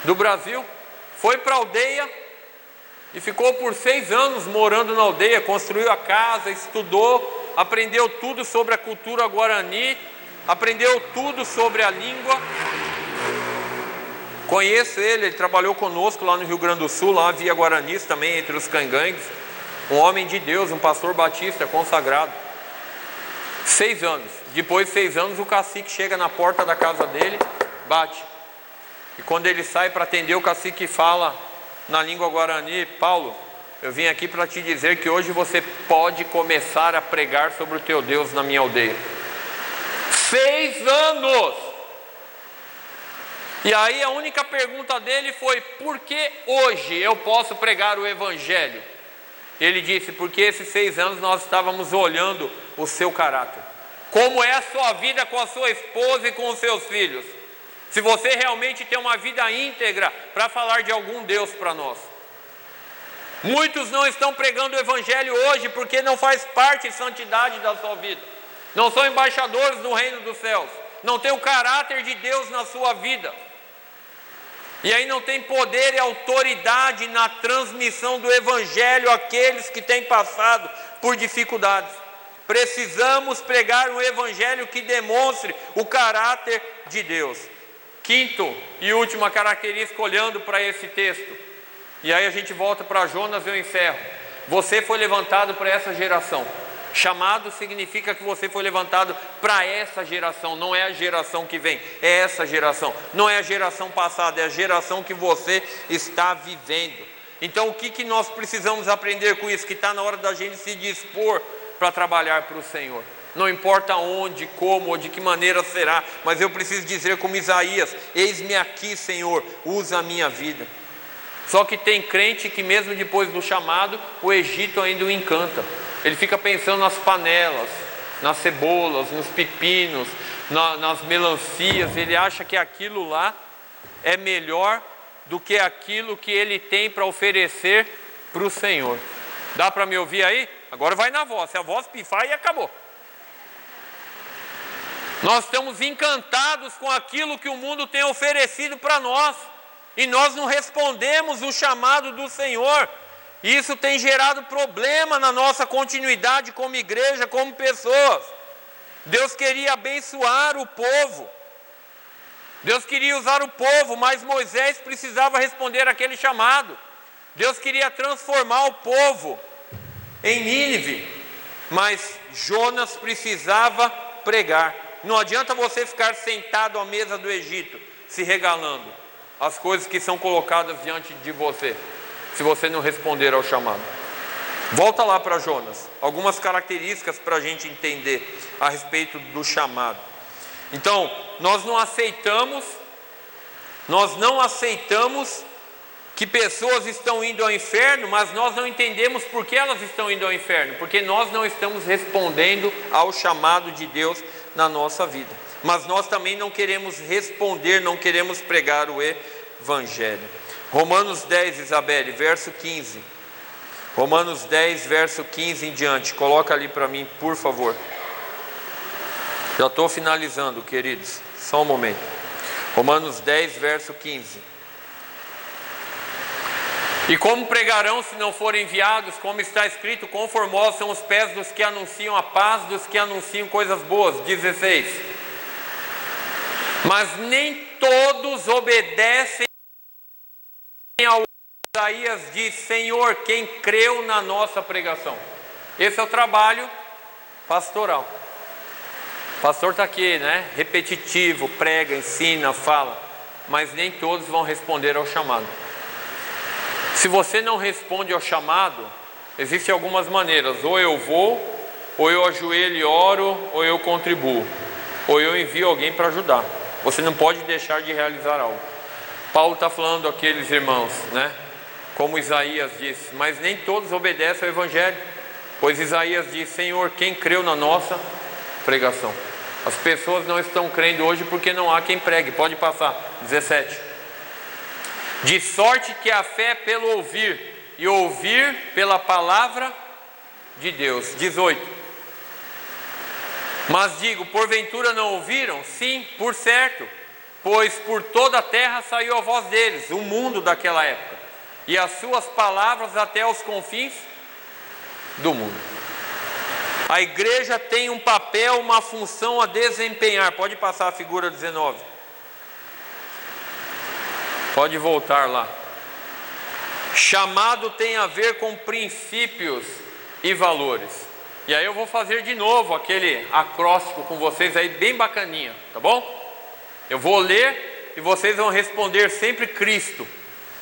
do Brasil. Foi para a aldeia e ficou por 6 anos morando na aldeia, construiu a casa, estudou, aprendeu tudo sobre a cultura guarani, aprendeu tudo sobre a língua. Conheço ele trabalhou conosco lá no Rio Grande do Sul, lá via Guaranis também, entre os cangangues. Um homem de Deus, um pastor batista consagrado. 6 anos. Depois de 6 anos, o cacique chega na porta da casa dele, bate. E quando ele sai para atender, o cacique fala na língua guarani: Paulo, eu vim aqui para te dizer que hoje você pode começar a pregar sobre o teu Deus na minha aldeia. 6 anos! E aí a única pergunta dele foi: por que hoje eu posso pregar o Evangelho? Ele disse: porque esses 6 anos nós estávamos olhando o seu caráter. Como é a sua vida com a sua esposa e com os seus filhos? Se você realmente tem uma vida íntegra para falar de algum Deus para nós. Muitos não estão pregando o Evangelho hoje porque não faz parte de santidade da sua vida. Não são embaixadores do reino dos céus. Não tem o caráter de Deus na sua vida. E aí não tem poder e autoridade na transmissão do Evangelho àqueles que têm passado por dificuldades. Precisamos pregar um Evangelho que demonstre o caráter de Deus. Quinto e última característica, olhando para esse texto. E aí a gente volta para Jonas e eu encerro. Você foi levantado para essa geração. Chamado significa que você foi levantado para essa geração. Não é a geração que vem, é essa geração. Não é a geração passada, é a geração que você está vivendo. Então o que nós precisamos aprender com isso? Que está na hora da gente se dispor para trabalhar para o Senhor. Não importa onde, como ou de que maneira será, mas eu preciso dizer como Isaías: eis-me aqui, Senhor, usa a minha vida. Só que tem crente que mesmo depois do chamado, o Egito ainda o encanta. Ele fica pensando nas panelas, nas cebolas, nos pepinos, nas melancias. Ele acha que aquilo lá é melhor do que aquilo que ele tem para oferecer para o Senhor. Dá para me ouvir aí? Agora vai na voz. Se a voz pifar, e acabou. Nós estamos encantados com aquilo que o mundo tem oferecido para nós. E nós não respondemos o chamado do Senhor. Isso tem gerado problema na nossa continuidade como igreja, como pessoas. Deus queria abençoar o povo. Deus queria usar o povo, mas Moisés precisava responder aquele chamado. Deus queria transformar o povo em Nínive, mas Jonas precisava pregar. Não adianta você ficar sentado à mesa do Egito, se regalando as coisas que são colocadas diante de você, se você não responder ao chamado. Volta lá para Jonas, algumas características para a gente entender a respeito do chamado. Então, nós não aceitamos que pessoas estão indo ao inferno, mas nós não entendemos por que elas estão indo ao inferno, porque nós não estamos respondendo ao chamado de Deus na nossa vida. Mas nós também não queremos responder, não queremos pregar o Evangelho. Romanos 10, Isabelle, verso 15. Romanos 10, verso 15 em diante. Coloca ali para mim, por favor. Já estou finalizando, queridos. Só um momento. Romanos 10, verso 15. E como pregarão se não forem enviados? Como está escrito: conformosos são os pés dos que anunciam a paz, dos que anunciam coisas boas. 16. Mas nem todos obedecem ao Isaías diz: Senhor, quem creu na nossa pregação. Esse é o trabalho pastoral. O pastor está aqui, né? Repetitivo, prega, ensina, fala, mas nem todos vão responder ao chamado. Se você não responde ao chamado, existem algumas maneiras: ou eu vou, ou eu ajoelho e oro, ou eu contribuo, ou eu envio alguém para ajudar. Você não pode deixar de realizar algo. Paulo está falando àqueles irmãos, né? Como Isaías disse: mas nem todos obedecem ao Evangelho, pois Isaías diz: Senhor, quem creu na nossa pregação? As pessoas não estão crendo hoje porque não há quem pregue. Pode passar. 17. De sorte que a fé é pelo ouvir, e ouvir pela palavra de Deus. 18. Mas digo, porventura não ouviram? Sim, por certo, pois por toda a terra saiu a voz deles, o mundo daquela época, e as suas palavras até os confins do mundo. A igreja tem um papel, uma função a desempenhar. Pode passar a figura 19. Pode voltar lá. Chamado tem a ver com princípios e valores. E aí eu vou fazer de novo aquele acróstico com vocês aí, bem bacaninha, tá bom? Eu vou ler e vocês vão responder sempre Cristo,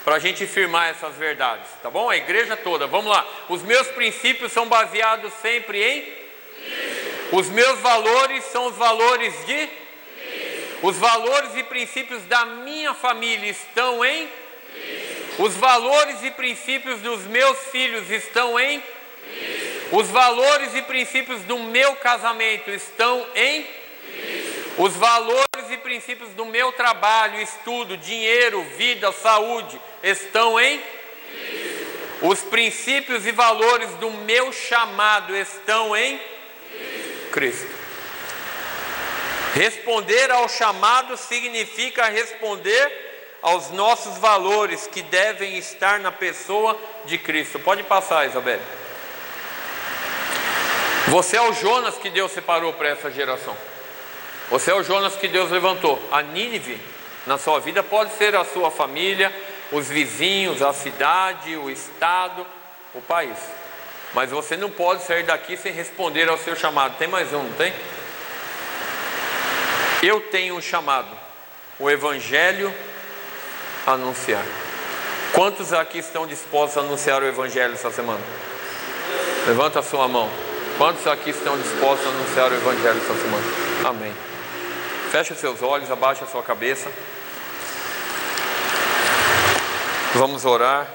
para a gente firmar essas verdades, tá bom? A igreja toda, vamos lá. Os meus princípios são baseados sempre em Cristo. Os meus valores são os valores de Cristo. Os valores e princípios da minha família estão em Cristo. Os valores e princípios dos meus filhos estão em Cristo. Os valores e princípios do meu casamento estão em Cristo. Os valores e princípios do meu trabalho, estudo, dinheiro, vida, saúde estão em Cristo. Os princípios e valores do meu chamado estão em Cristo. Responder ao chamado significa responder aos nossos valores que devem estar na pessoa de Cristo. Pode passar, Isabel. Você é o Jonas que Deus separou para essa geração. Você é o Jonas que Deus levantou. A Nínive na sua vida pode ser a sua família, os vizinhos, a cidade, o estado, o país. Mas você não pode sair daqui sem responder ao seu chamado. Tem mais um, não tem? Eu tenho um chamado, o Evangelho a anunciar. Quantos aqui estão dispostos a anunciar o Evangelho essa semana? Levanta a sua mão. Quantos aqui estão dispostos a anunciar o Evangelho essa semana? Amém. Feche os seus olhos, abaixe a sua cabeça. Vamos orar.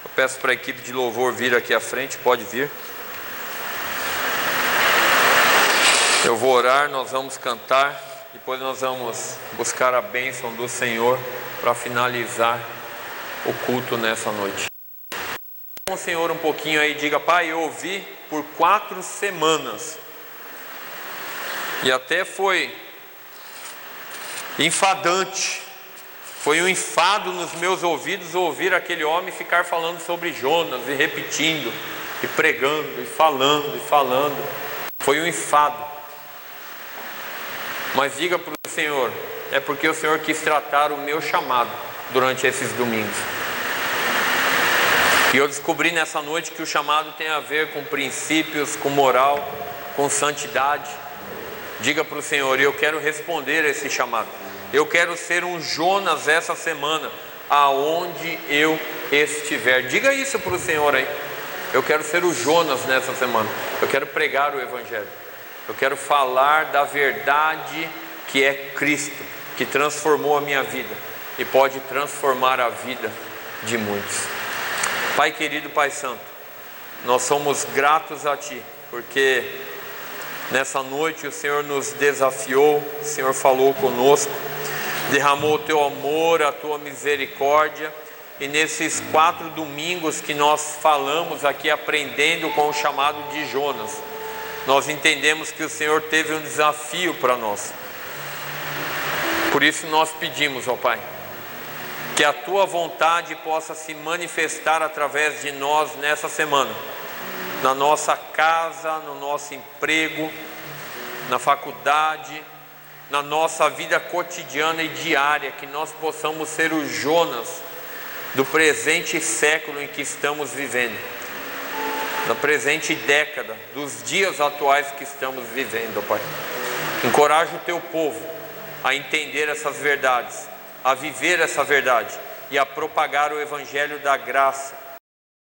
Eu peço para a equipe de louvor vir aqui à frente, pode vir. Eu vou orar, nós vamos cantar, depois nós vamos buscar a bênção do Senhor para finalizar o culto nessa noite. Com o Senhor um pouquinho aí, diga: Pai, eu ouvi por 4 semanas e até foi enfadante, foi um enfado nos meus ouvidos ouvir aquele homem ficar falando sobre Jonas e repetindo e pregando e falando, foi um enfado. Mas diga para o Senhor: é porque o Senhor quis tratar o meu chamado durante esses domingos. E eu descobri nessa noite que o chamado tem a ver com princípios, com moral, com santidade. Diga para o Senhor: eu quero responder a esse chamado. Eu quero ser um Jonas essa semana, aonde eu estiver. Diga isso para o Senhor aí. Eu quero ser o Jonas nessa semana. Eu quero pregar o Evangelho. Eu quero falar da verdade que é Cristo, que transformou a minha vida e pode transformar a vida de muitos. Pai querido, Pai santo, nós somos gratos a Ti, porque nessa noite o Senhor nos desafiou, o Senhor falou conosco, derramou o Teu amor, a Tua misericórdia, e nesses 4 domingos que nós falamos aqui, aprendendo com o chamado de Jonas, nós entendemos que o Senhor teve um desafio para nós. Por isso nós pedimos, ó Pai, que a Tua vontade possa se manifestar através de nós nessa semana, na nossa casa, no nosso emprego, na faculdade, na nossa vida cotidiana e diária, que nós possamos ser o Jonas do presente século em que estamos vivendo, da presente década, dos dias atuais que estamos vivendo, ó Pai. Encoraja o Teu povo a entender essas verdades, a viver essa verdade e a propagar o Evangelho da graça